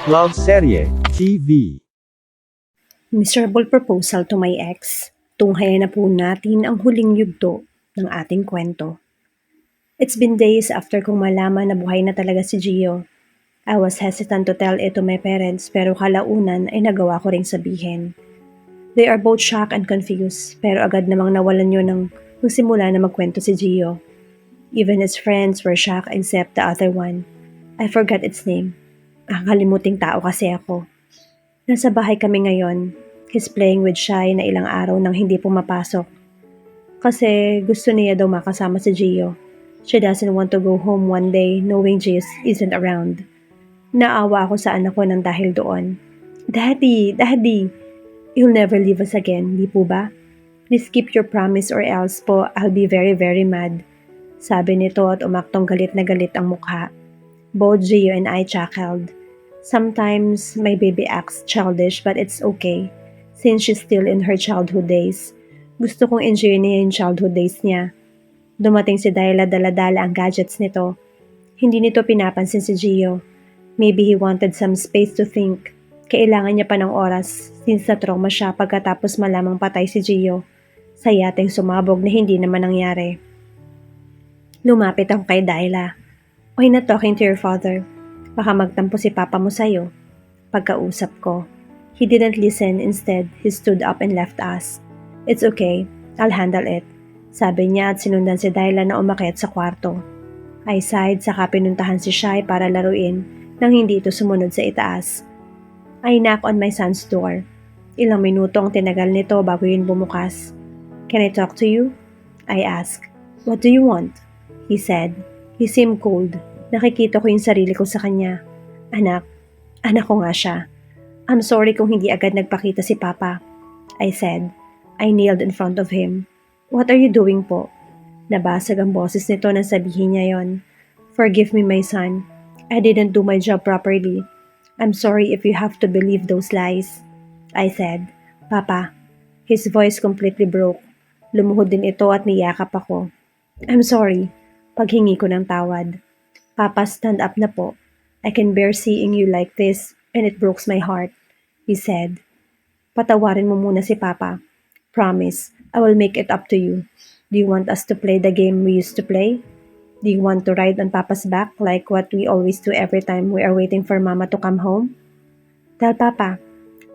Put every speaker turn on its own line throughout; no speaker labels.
Love Serye TV.
Miserable proposal to my ex. Tunghayan na po natin ang huling yugto ng ating kwento. It's been days after kong malaman na buhay na talaga si Gio. I was hesitant to tell it to my parents pero kalaunan ay nagawa ko ring sabihin. They are both shocked and confused pero agad namang nawalan yun nang magsimula na magkwento si Gio. Even his friends were shocked except the other one. I forgot its name. Nakakalimuting tao kasi ako. Nasa bahay kami ngayon. He's playing with Shai na ilang araw nang hindi pumapasok. Kasi gusto niya daw makasama si Gio. She doesn't want to go home one day knowing Gio isn't around. Naawa ako sa anak ko nang dahil doon. Daddy! Daddy! You'll never leave us again, di po ba? Please keep your promise or else po I'll be very very mad. Sabi nito at umaktong galit na galit ang mukha. Both Gio and I chuckled. Sometimes my baby acts childish but it's okay. Since she's still in her childhood days. Gusto kong enjoy niya yung childhood days niya. Dumating si Dayla dala-dala ang gadgets nito. Hindi nito pinapansin si Gio. Maybe he wanted some space to think. Kailangan niya pa ng oras since na-trauma siya pagkatapos malamang patay si Gio. Sa yateng sumabog na hindi naman nangyari. Lumapit ako kay Dayla. Why not talking to your father? Baka magtampo si papa mo sa'yo. Pagkausap ko. He didn't listen, instead, he stood up and left us. It's okay, I'll handle it. Sabi niya at sinundan si Dayla na umakyat sa kwarto. I sighed saka pinuntahan si Shai para laruin nang hindi ito sumunod sa itaas. I knock on my son's door. Ilang minuto ang tinagal nito bago yun bumukas. Can I talk to you? I asked. What do you want? He said. He seemed cold. Nakikita ko yung sarili ko sa kanya. Anak ko nga siya. I'm sorry kung hindi agad nagpakita si Papa. I said. I kneeled in front of him. What are you doing po? Nabasag ang boses nito nang sabihin niya yon. Forgive me my son. I didn't do my job properly. I'm sorry if you have to believe those lies. I said. Papa. His voice completely broke. Lumuhod din ito at niyakap ako. I'm sorry. Paghingi ko ng tawad. Papa, stand up na po. I can bear seeing you like this and it breaks my heart, he said. Patawarin mo muna si Papa. Promise, I will make it up to you. Do you want us to play the game we used to play? Do you want to ride on Papa's back like what we always do every time we are waiting for Mama to come home? Tell Papa.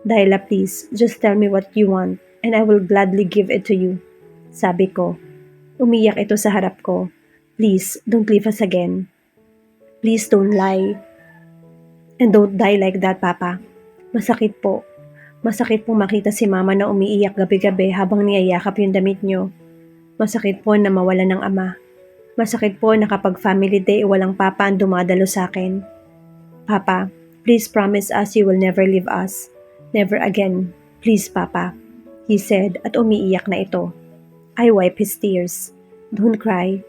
Dayla, please, just tell me what you want and I will gladly give it to you. Sabi ko. Umiyak ito sa harap ko. Please, don't leave us again. Please don't lie. And don't die like that, Papa. Masakit po. Masakit po makita si Mama na umiiyak gabi-gabi habang niyayakap yung damit niyo. Masakit po na mawala ng ama. Masakit po na kapag family day walang Papa ang dumadalo sa akin. Papa, please promise us you will never leave us. Never again. Please, Papa. He said at umiiyak na ito. I wipe his tears. Don't cry.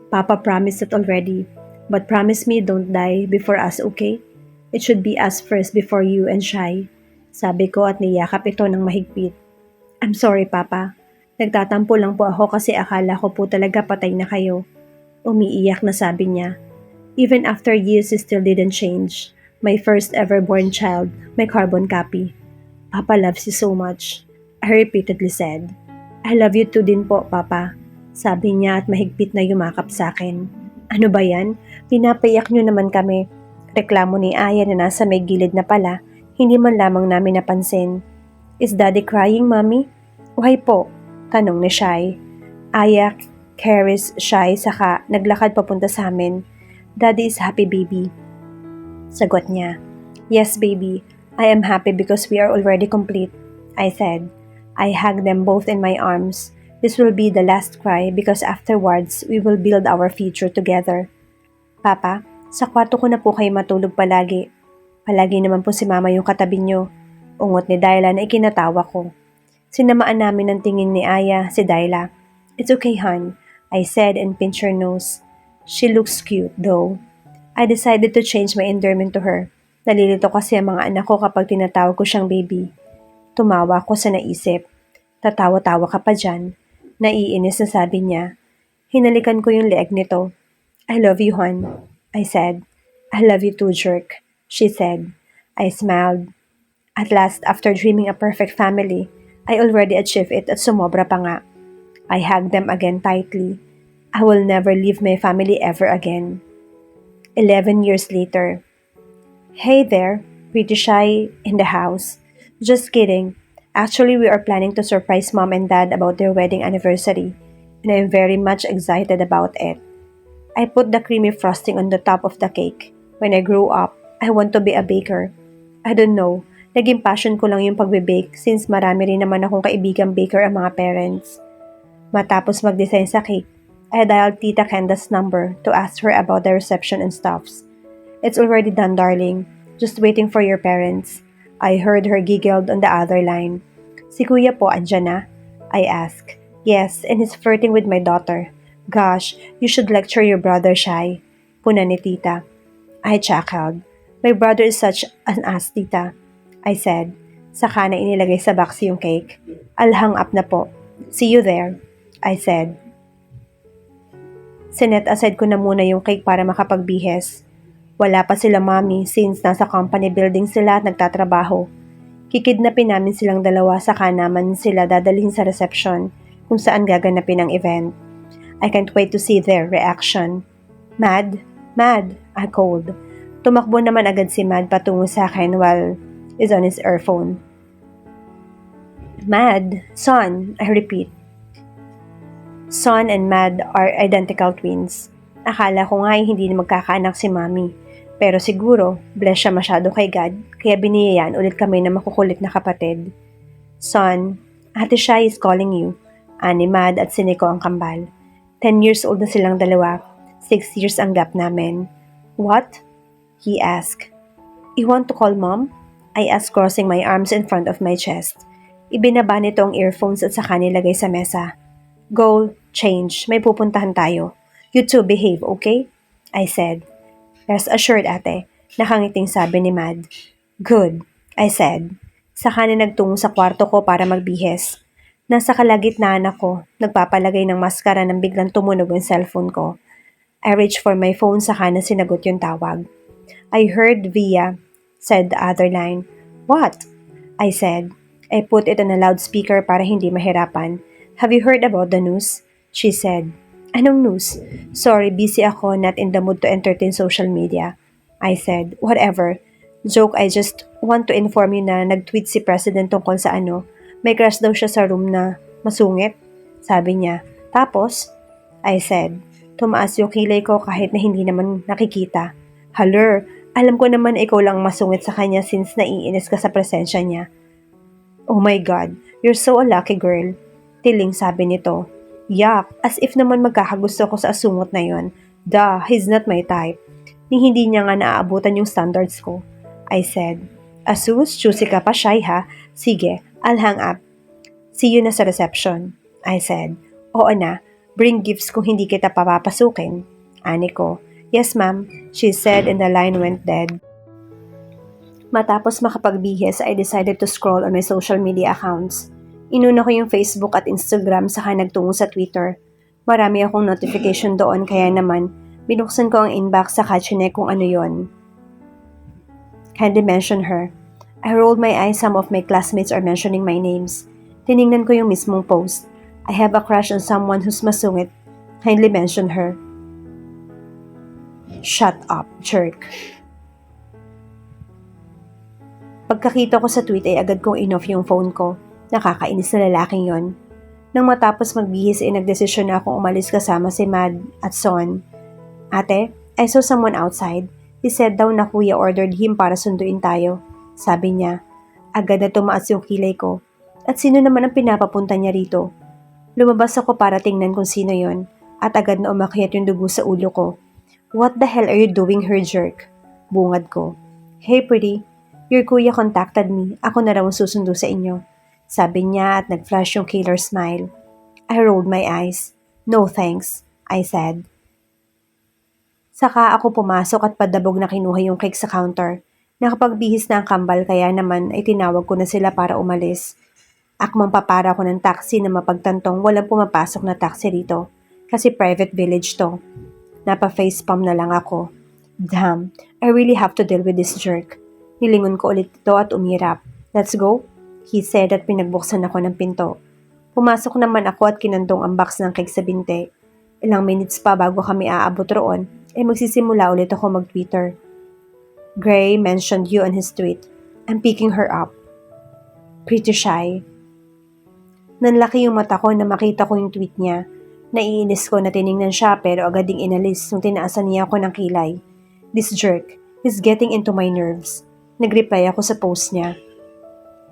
Papa promised it already. But promise me don't die before us, okay? It should be us first before you and Shai. Sabi ko at niyakap ito ng mahigpit. I'm sorry, Papa. Nagtatampo lang po ako kasi akala ko po talaga patay na kayo. Umiiyak na sabi niya. Even after years, he still didn't change. My first ever born child, my carbon copy. Papa loves you so much. I repeatedly said. I love you too din po, Papa. Sabi niya at mahigpit na yumakap sa akin. Ano ba yan? Pinapayak niyo naman kami. Reklamo ni Aya na nasa may gilid na pala, hindi man lamang namin napansin. Is Daddy crying, Mommy? Why po? Tanong ni Shai. Aya, carries Shai saka naglakad papunta sa amin. Daddy is happy, baby. Sagot niya. Yes, baby. I am happy because we are already complete. I said. I hugged them both in my arms. This will be the last cry because afterwards, we will build our future together. Papa, sa kwarto ko na po kayo matulog palagi. Palagi naman po si Mama yung katabi niyo. Ungot ni Dayla na ikinatawa ko. Sinamaan namin ang tingin ni Aya, si Dayla. It's okay, hon, I said and pinched her nose. She looks cute, though. I decided to change my endearment to her. Nalilito kasi ang mga anak ko kapag tinatawag ko siyang baby. Tumawa ko sa naisip. Tatawa-tawa ka pa dyan. Naiinis na sabi niya. Hinalikan ko yung leeg nito. I love you, hon. I said. I love you too, jerk. she said. I smiled. At last, after dreaming a perfect family, I already achieved it at sumobra pa nga. I hugged them again tightly. I will never leave my family ever again. 11 years later. Hey there, pretty shy in the house. Just kidding. Actually, we are planning to surprise mom and dad about their wedding anniversary, and I'm very much excited about it. I put the creamy frosting on the top of the cake. When I grow up, I want to be a baker. I don't know, naging passion ko lang yung pagbe-bake since marami rin naman akong kaibigang baker ang mga parents. Matapos mag-design sa cake, I dialed Tita Candace's number to ask her about the reception and stuffs. It's already done, darling. Just waiting for your parents. I heard her giggled on the other line. Si kuya po, andyan na? I asked. Yes, and he's flirting with my daughter. Gosh, you should lecture your brother, Shai. Puna ni tita. I chuckled. My brother is such an ass, tita. I said. Saka na inilagay sa box yung cake. I'll hang up na po. See you there. I said. Sinet aside ko na muna yung cake para makapagbihes. Wala pa sila mami since nasa company building sila at nagtatrabaho. Kikidnapin namin silang dalawa saka naman sila dadalhin sa reception kung saan gaganapin ang event. I can't wait to see their reaction. Mad? Mad? I called. Tumakbo naman agad si Mad patungo sa akin while is on his earphone. Mad? Son? I repeat. Son and Mad are identical twins. Akala ko nga hindi na magkakaanak si Mami. Pero siguro, bless siya masyado kay God, kaya biniyayaan ulit kami na makukulit na kapatid. Son, Ate Shai is calling you. Ani Mad at si Nico ang kambal. 10 years old na silang dalawa. 6 years ang gap namin. What? He asked. You want to call mom? I asked crossing my arms in front of my chest. Ibinaba nito ang earphones at saka nilagay sa mesa. Go, change, may pupuntahan tayo. You two behave, okay? I said. Rest assured, ate. Nakangiting sabi ni Mad. Good, I said. Saka na nagtungo sa kwarto ko para magbihes. Nasa kalagitnaan ako, nagpapalagay ng maskara nang biglang tumunog ang cellphone ko. I reached for my phone saka na sinagot yung tawag. I heard Via, said the other line. What? I said. I put it on a loudspeaker para hindi mahirapan. Have you heard about the news? She said. Anong news? Sorry, busy ako, not in the mood to entertain social media. I said, whatever. Joke, I just want to inform you na nag-tweet si President tungkol sa may crush daw siya sa room na masungit. Sabi niya. Tapos? I said, tumaas yung kilay ko kahit na hindi naman nakikita. Haler, alam ko naman ikaw lang masungit sa kanya since naiinis ka sa presensya niya. Oh my God, you're so a lucky girl. Tiling sabi nito. Yuck, as if naman magkakagusto ko sa asungot na yon. Duh, he's not my type. Ni hindi niya nga naaabutan yung standards ko. I said, Asus, choosy ka pa, Shai ha? Sige, I'll hang up. See you na sa reception. I said, Oo na, bring gifts kung hindi kita papapasukin. Ani ko, Yes ma'am, she said and the line went dead. Matapos makapagbihis, I decided to scroll on my social media accounts. Inuna ko yung Facebook at Instagram saka nagtungo sa Twitter. Marami akong notification doon kaya naman binuksan ko ang inbox saka chinek kung ano yon. Candy mention her. I rolled my eyes, some of my classmates are mentioning my names. Tiningnan ko yung mismong post. I have a crush on someone who's masungit. Kindly mention her. Shut up, jerk. Pagkakita ko sa tweet ay agad kong in-off yung phone ko. Nakakainis na lalaking yon. Nang matapos magbihis ay nagdesisyon na akong umalis kasama si Mad at Son. Ate, I saw someone outside. He said daw na kuya ordered him para sunduin tayo. Sabi niya. Agad na tumaas yung kilay ko. At sino naman ang pinapapunta niya rito? Lumabas ako para tingnan kung sino yon. At agad na umakyat yung dugo sa ulo ko. What the hell are you doing here, jerk? Bungad ko. Hey pretty, your kuya contacted me. Ako na raw ang susundo sa inyo. Sabi niya at nag-flash yung killer smile. I rolled my eyes. No thanks, I said. Saka ako pumasok at padabog na kinuha yung cake sa counter. Nakapagbihis na ang kambal kaya naman ay tinawag ko na sila para umalis. Akmang papara ko ng taxi na mapagtantong walang pumapasok na taxi rito. Kasi private village to. Napa-facepalm na lang ako. Damn, I really have to deal with this jerk. Nilingon ko ulit ito at umirap. Let's go, he said at pinagbuksan ako ng pinto. Pumasok naman ako at kinandong ang box ng cake sa binte. Ilang minutes pa bago kami aabot roon, ay magsisimula ulit ako mag-Twitter. Gray mentioned you on his tweet. I'm picking her up. Pretty shy. Nanlaki yung mata ko na makita ko yung tweet niya. Naiinis ko na tiningnan siya pero agad ding inalis nung tinaasan niya ako ng kilay. This jerk, he's getting into my nerves. Nagreply ako sa post niya.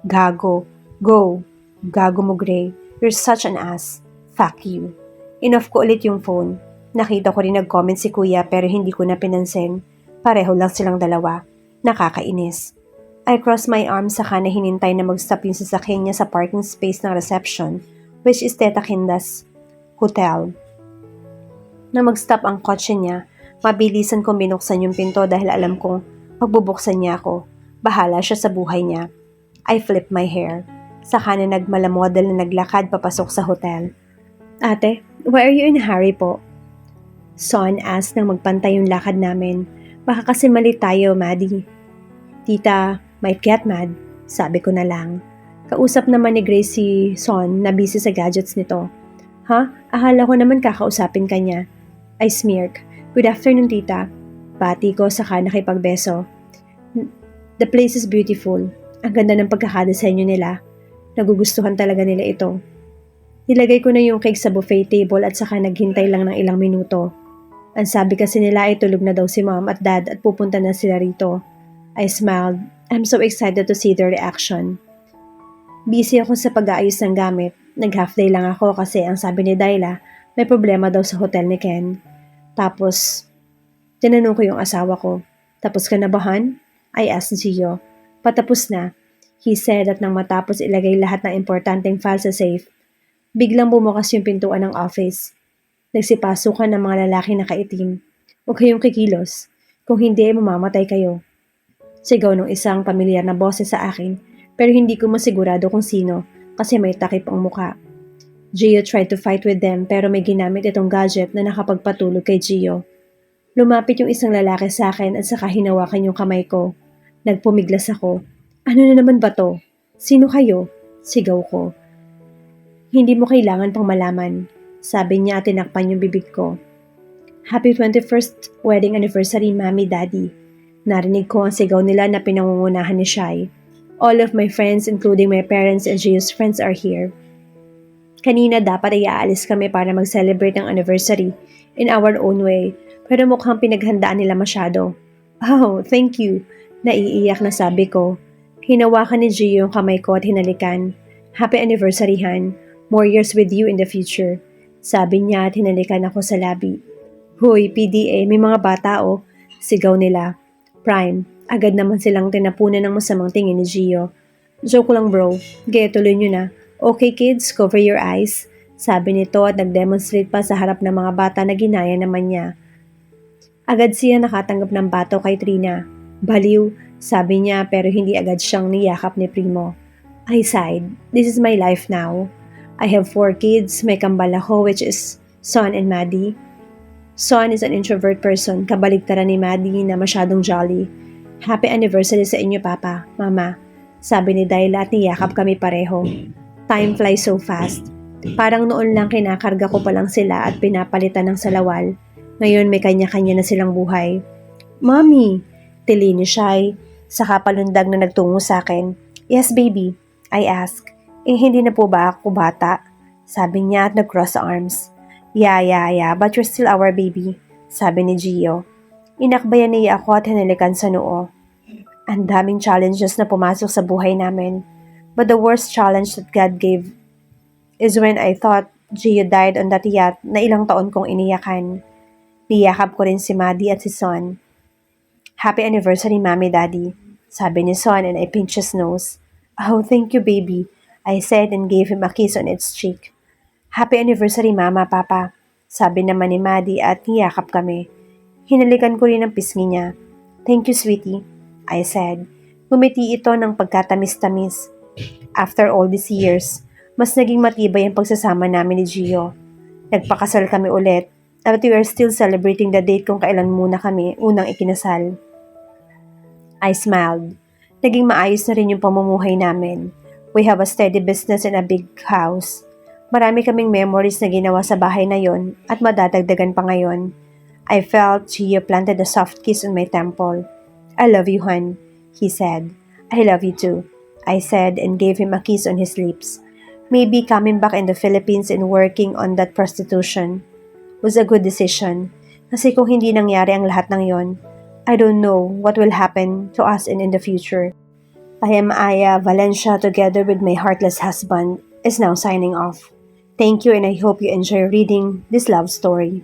Gago. Go. Gago mo, Gray. You're such an ass. Fuck you. Inoff ko ulit yung phone. Nakita ko rin nag-comment si kuya pero hindi ko na pinansin. Pareho lang silang dalawa. Nakakainis. I crossed my arms saka na hinintay na mag-stop yung sasakyan niya sa parking space ng reception, which is Teta Kinda's hotel. Na mag-stop ang kotse niya, mabilisan kong binuksan yung pinto dahil alam kong pagbubuksan niya ako, bahala siya sa buhay niya. I flipped my hair. Saka na nagmalamodel na naglakad papasok sa hotel. Ate, why are you in a hurry po? Son asked nang magpantay yung lakad namin. Baka kasi mali tayo, Maddie. Tita, might get mad, sabi ko na lang. Kausap naman ni Grace si Son na busy sa gadgets nito. Ha? Akala ko naman kakausapin ka niya. I smirk. Good afternoon, tita. Pati ko saka nakipagbeso. The place is beautiful. Ang ganda ng pagkakadesenyo nila. Nagugustuhan talaga nila ito. Nilagay ko na yung cake sa buffet table at saka naghintay lang ng ilang minuto. Ang sabi kasi nila ay tulog na daw si mom at dad at pupunta na sila rito. I smiled. I'm so excited to see their reaction. Busy ako sa pag-aayos ng gamit. Nag-half day lang ako kasi ang sabi ni Dayla, may problema daw sa hotel ni Ken. Tapos, tinanong ko yung asawa ko. Tapos ka na ba, Han? I asked Gio. Patapos na. He said at nang matapos ilagay lahat ng importanteng file sa safe. Biglang bumukas yung pintuan ng office. Nagsipasukan ng mga lalaki na kaitim. Huwag kayong kikilos. Kung hindi, mamamatay kayo. Sigaw ng isang pamilyar na boses sa akin pero hindi ko masigurado kung sino kasi may takip ang muka. Gio tried to fight with them pero may ginamit itong gadget na nakapagpatulog kay Gio. Lumapit yung isang lalaki sa akin at saka hinawakan yung kamay ko. Nagpumiglas ako. Ano na naman ba to? Sino kayo? Sigaw ko. Hindi mo kailangan pang malaman. Sabi niya at tinakpan yung bibig ko. Happy 21st wedding anniversary, Mommy, Daddy. Narinig ko ang sigaw nila na pinangungunahan ni Shai. All of my friends, including my parents and Gio's friends, are here. Kanina dapat ay aalis kami para mag-celebrate ng anniversary in our own way, pero mukhang pinaghandaan nila masyado. Oh, thank you. Naiiyak na sabi ko. Hinawakan ni Gio yung kamay ko at hinalikan. Happy anniversary, Han. More years with you in the future. Sabi niya at hinalikan ako sa labi. Hoy, PDA, may mga bata oh. Sigaw nila. Prime, agad naman silang tinapunan ng masamang tingin ni Gio. Joke lang bro, gaya tuloy nyo na. Okay kids, cover your eyes. Sabi nito at nag-demonstrate pa sa harap ng mga bata na ginaya naman niya. Agad siya nakatanggap ng bato kay Trina. Baliw, sabi niya pero hindi agad siyang niyakap ni Primo. I sighed, this is my life now. I have 4 kids, may kambal ako which is Son and Maddie. Son is an introvert person, kabaligtaran ni Maddie na masyadong jolly. Happy anniversary sa inyo, Papa, Mama. Sabi ni Dayla at niyakap kami pareho. Time flies so fast. Parang noon lang kinakarga ko pa lang sila at pinapalitan ng salawal. Ngayon may kanya-kanya na silang buhay. Mommy, tili ni Shai, saka palundag na nagtungo sa akin. Yes, baby, I ask. Hindi na po ba ako bata? Sabi niya at nag-cross arms. Yeah, but you're still our baby, sabi ni Gio. Inakbayan niya ako at hinalikan sa noo. Ang daming challenges na pumasok sa buhay namin. But the worst challenge that God gave is when I thought Gio died on that yacht na ilang taon kong iniyakan. Niyakap ko rin si Maddie at si Son. Happy anniversary, Mommy, Daddy, sabi ni Son and I pinched his nose. Oh, thank you, baby, I said and gave him a kiss on its cheek. Happy anniversary, Mama, Papa, sabi naman ni Maddie at niyakap kami. Hinalikan ko rin ang pisngi niya. Thank you, sweetie, I said. Ngumiti ito ng pagkatamis-tamis. After all these years, mas naging matibay ang pagsasama namin ni Gio. Nagpakasal kami ulit. But we are still celebrating the date kung kailan muna kami unang ikinasal. I smiled. Naging maayos na rin yung pamumuhay namin. We have a steady business and a big house. Marami kaming memories na ginawa sa bahay na yon at madadagdagan pa ngayon. I felt Gio planted a soft kiss on my temple. I love you, hon, he said. I love you too, I said and gave him a kiss on his lips. Maybe coming back in the Philippines and working on that prostitution was a good decision. Kasi kung hindi nangyari ang lahat ng yon, I don't know what will happen to us in the future. I am Aya Valencia together with my heartless husband is now signing off. Thank you and I hope you enjoy reading this love story.